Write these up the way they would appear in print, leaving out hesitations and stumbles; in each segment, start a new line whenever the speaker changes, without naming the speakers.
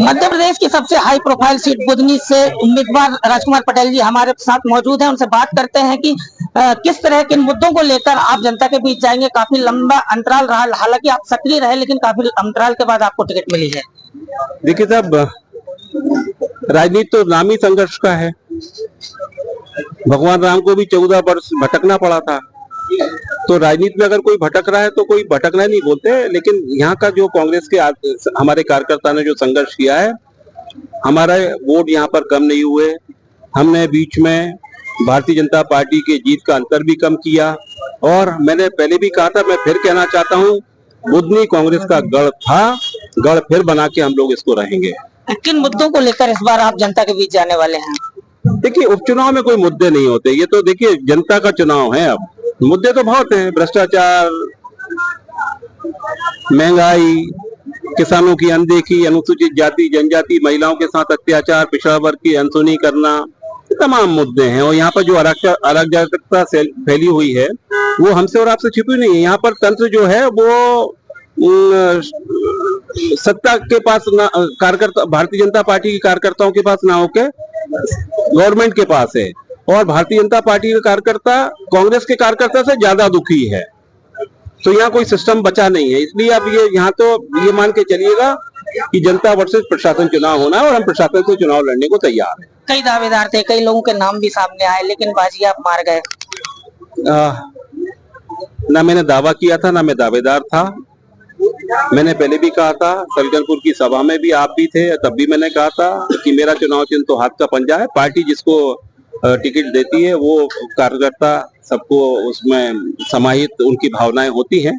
मध्य प्रदेश की सबसे high profile seat Budhni से उम्मीदवार राजकुमार पटेल जी हमारे साथ मौजूद हैं। उनसे बात करते हैं कि किस तरह के मुद्दों को लेकर आप जनता के बीच जाएंगे। काफी लंबा अंतराल रहा, हालांकि आप सक्रिय रहे, लेकिन काफी अंतराल के बाद आपको टिकट मिली है।
देखिए साहब, राजनीति तो नाम ही संघर्ष का है। भगवान राम को भी 14 वर्ष भटकना पड़ा था। तो राजनीति में अगर कोई भटक रहा है तो कोई भटकना नहीं बोलते। लेकिन यहाँ का जो कांग्रेस के हमारे कार्यकर्ता ने जो संघर्ष किया है, हमारे वोट यहाँ पर कम नहीं हुए। हमने बीच में भारतीय जनता पार्टी के जीत का अंतर भी कम किया। और मैंने पहले भी कहा था, मैं फिर कहना चाहता हूँ, बुधनी कांग्रेस का गढ़ था, गढ़ फिर बना के हम लोग इसको रहेंगे।
किन मुद्दों को लेकर इस बार आप जनता के बीच जाने वाले हैं?
देखिए, उपचुनाव में कोई मुद्दे नहीं होते। ये तो देखिए जनता का चुनाव है। अब मुद्दे तो बहुत हैं, भ्रष्टाचार, महंगाई, किसानों की अनदेखी, अनुसूचित जाति जनजाति महिलाओं के साथ अत्याचार, पिछड़ा वर्ग की अनसुनी करना, तमाम मुद्दे हैं। और यहाँ पर जो अराजकता फैली हुई है वो हमसे और आपसे छिपी नहीं है। यहाँ पर तंत्र जो है वो सत्ता के पास ना, कार्यकर्ता भारतीय जनता पार्टी के कार्यकर्ताओं के पास ना होके गवर्नमेंट के पास है। और भारतीय जनता पार्टी के कार्यकर्ता कांग्रेस के कार्यकर्ता से ज्यादा दुखी है। तो यहाँ कोई सिस्टम बचा नहीं है। इसलिए अब ये यहाँ तो ये मान के चलिएगा कि जनता वर्सेस प्रशासन चुनाव होना है और हम प्रशासन से चुनाव लड़ने को तैयार हैं।
कई दावेदार थे, कई लोगों के नाम भी सामने आए, लेकिन बाजी आप मार गए।
ना मैंने दावा किया था, ना मैं दावेदार था। मैंने पहले भी कहा था, सलगनपुर की सभा में भी आप भी थे, तब भी मैंने कहा था कि मेरा चुनाव चिन्ह तो हाथ का पंजा है। पार्टी जिसको टिकट देती है वो कार्यकर्ता सबको उसमें समाहित उनकी भावनाएं होती हैं।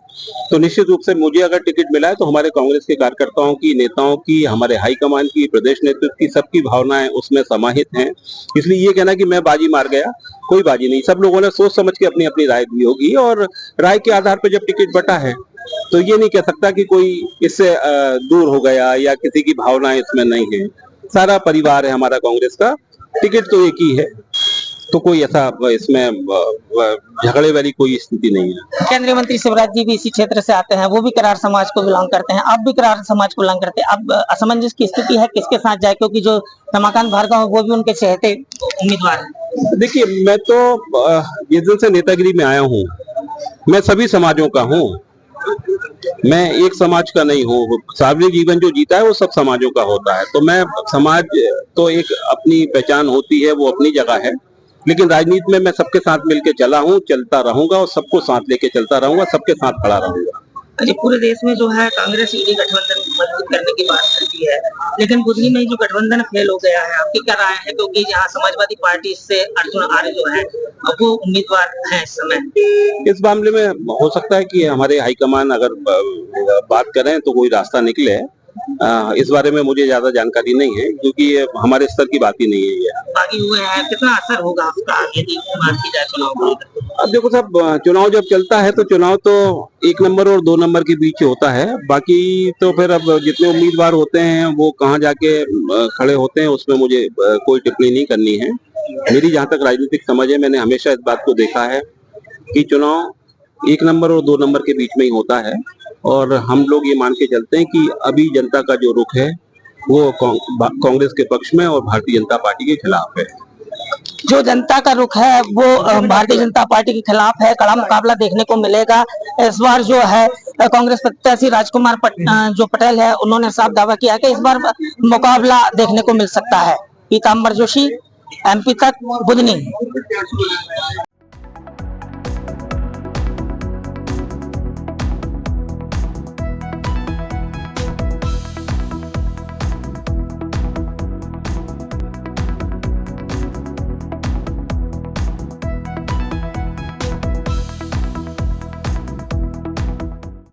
तो निश्चित रूप से मुझे अगर टिकट मिला है तो हमारे कांग्रेस के कार्यकर्ताओं की, नेताओं की, हमारे हाईकमान की, प्रदेश नेतृत्व की, सबकी भावनाएं उसमें समाहित हैं। इसलिए ये कहना कि मैं बाजी मार गया, कोई बाजी नहीं। सब लोगों ने सोच समझ के अपनी अपनी राय दी होगी और राय के आधार पर जब टिकट बटा है तो ये नहीं कह सकता कि कोई इससे दूर हो गया या किसी की भावनाएं इसमें नहीं है। सारा परिवार है हमारा कांग्रेस का, टिकट तो एक ही है। तो कोई ऐसा इसमें झगड़े वाली कोई स्थिति नहीं है।
केंद्रीय मंत्री शिवराज जी भी इसी क्षेत्र से आते हैं, वो भी करार समाज को बिलोंग करते हैं, आप भी करार समाज को बिलोंग करते हैं। अब असमंजस की स्थिति है, किसके साथ जाए, क्योंकि जो रमाकांत भार्गव वो भी उनके चहेते उम्मीदवार हैं।
देखिए, मैं तो जिस दिन से नेतागिरी में आया हूँ, मैं सभी समाजों का हूँ। मैं एक समाज का नहीं हूँ। सार्वजनिक जीवन जो जीता है वो सब समाजों का होता है। तो मैं समाज तो एक अपनी पहचान होती है, वो अपनी जगह है। लेकिन राजनीति में मैं सबके साथ मिलकर चला हूँ, चलता रहूंगा और सबको साथ लेके चलता रहूंगा, सबके साथ खड़ा रहूंगा।
पूरे देश में जो है कांग्रेस ईडी गठबंधन मजबूत करने की बात करती है, लेकिन बुधनी में जो गठबंधन फेल हो गया है, आपकी क्या राय है? क्योंकि यहाँ समाजवादी पार्टी से अर्जुन आर्य जो है वो उम्मीदवार है इस समय।
इस मामले में हो सकता है कि हमारे हाईकमान अगर बात करें तो कोई रास्ता निकले। इस बारे में मुझे ज्यादा जानकारी नहीं है क्योंकि ये हमारे स्तर की बात ही नहीं है। ये
बाकी हुए हैं, कितना असर होगा उसका यदि बात की जाए चुनाव को?
अब देखो साहब, चुनाव जब चलता है तो चुनाव तो 1 नंबर और 2 नंबर के बीच होता है। बाकी तो फिर अब जितने उम्मीदवार होते हैं वो कहाँ जाके खड़े होते हैं उसमें मुझे कोई टिप्पणी नहीं करनी है। मेरी जहाँ तक राजनीतिक समझ है, मैंने हमेशा इस बात को देखा है कि चुनाव 1 नंबर और 2 नंबर के बीच में ही होता है। और हम लोग ये मान के चलते हैं कि अभी जनता का जो रुख है वो कांग्रेस के पक्ष में और भारतीय जनता पार्टी के खिलाफ है।
जो जनता का रुख है वो भारतीय जनता पार्टी के खिलाफ है। कड़ा मुकाबला देखने को मिलेगा इस बार। जो है कांग्रेस प्रत्याशी राजकुमार जो पटेल है, उन्होंने साफ दावा किया कि इस बार मुकाबला देखने को मिल सकता है। पीताम्बर जोशी, MP तक, बुधनी।